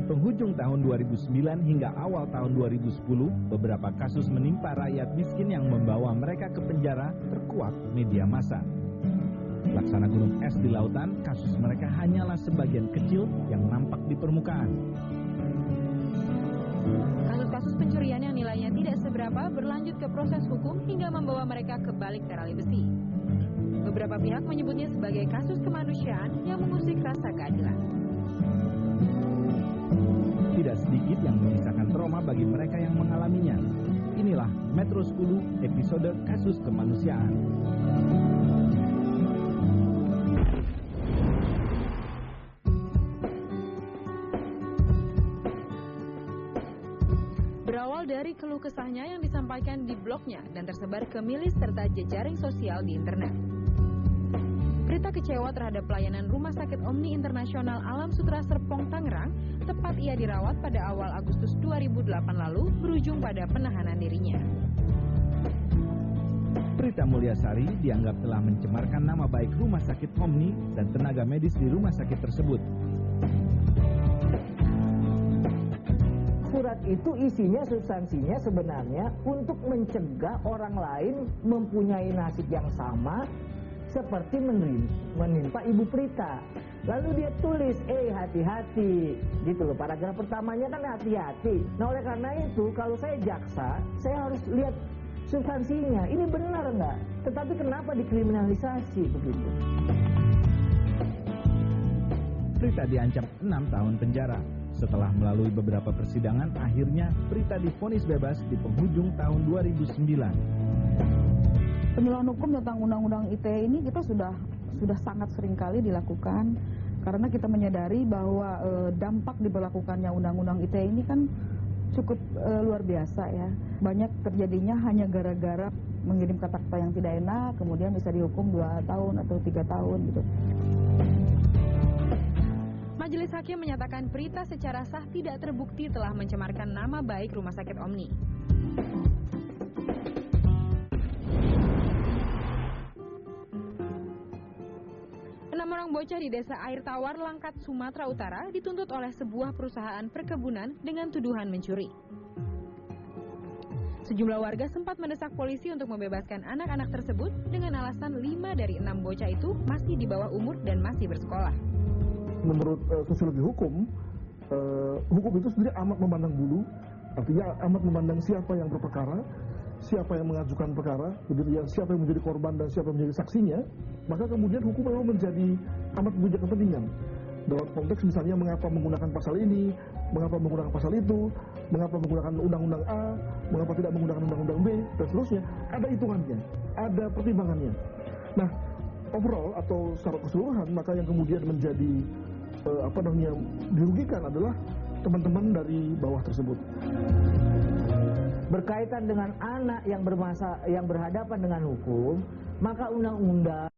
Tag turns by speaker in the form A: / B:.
A: penghujung tahun 2009 hingga awal tahun 2010, beberapa kasus menimpa rakyat miskin yang membawa mereka ke penjara terkuak media massa. Laksana gunung es di lautan, kasus mereka hanyalah sebagian kecil yang nampak di permukaan.
B: Kasus-kasus pencurian yang nilainya tidak seberapa berlanjut ke proses hukum hingga membawa mereka ke balik terali besi. Beberapa pihak menyebutnya sebagai kasus kemanusiaan yang mengusik rasa keadilan.
A: Tidak sedikit yang menyisakan trauma bagi mereka yang mengalaminya. Inilah Metro 10 episode kasus kemanusiaan.
B: Berawal dari keluh kesahnya yang disampaikan di blognya dan tersebar ke milis serta jejaring sosial di internet. Prita kecewa terhadap pelayanan Rumah Sakit Omni Internasional Alam Sutera Serpong, Tangerang, tepat ia dirawat pada awal Agustus 2008 lalu, berujung pada penahanan dirinya.
A: Prita Mulyasari dianggap telah mencemarkan nama baik Rumah Sakit Omni dan tenaga medis di rumah sakit tersebut.
C: Surat itu isinya, substansinya sebenarnya untuk mencegah orang lain mempunyai nasib yang sama seperti menimpa Ibu Prita. Lalu dia tulis, hati-hati, gitu loh. Paragraf pertamanya kan hati-hati. Nah, oleh karena itu, kalau saya jaksa, saya harus lihat substansinya. Ini benar nggak? Tetapi kenapa dikriminalisasi begitu?
A: Prita diancam 6 tahun penjara. Setelah melalui beberapa persidangan, akhirnya Prita divonis bebas di penghujung tahun 2009.
D: Penyuluhan hukum tentang Undang-Undang ITE ini kita sudah sangat sering kali dilakukan karena kita menyadari bahwa dampak diberlakukannya Undang-Undang ITE ini kan cukup luar biasa ya. Banyak terjadinya hanya gara-gara mengirim kata-kata yang tidak enak, kemudian bisa dihukum 2 tahun atau 3 tahun gitu.
B: Majelis Hakim menyatakan Prita secara sah tidak terbukti telah mencemarkan nama baik Rumah Sakit Omni. Orang bocah di desa Air Tawar, Langkat, Sumatera Utara dituntut oleh sebuah perusahaan perkebunan dengan tuduhan mencuri. Sejumlah warga sempat mendesak polisi untuk membebaskan anak-anak tersebut dengan alasan 5 dari 6 bocah itu masih di bawah umur dan masih bersekolah.
E: Menurut sosiologi hukum, hukum itu sendiri amat memandang bulu, artinya amat memandang siapa yang berperkara, siapa yang mengajukan perkara, begitu ya, siapa yang menjadi korban dan siapa yang menjadi saksinya, maka kemudian hukum memang menjadi amat punya kepentingan. Dalam konteks misalnya mengapa menggunakan pasal ini, mengapa menggunakan pasal itu, mengapa menggunakan undang-undang A, mengapa tidak menggunakan undang-undang B, dan seterusnya, ada hitungannya, ada pertimbangannya. Nah, overall atau secara keseluruhan, maka yang kemudian menjadi dirugikan adalah teman-teman dari bawah tersebut.
C: Berkaitan dengan anak yang berhadapan dengan hukum, maka undang-undang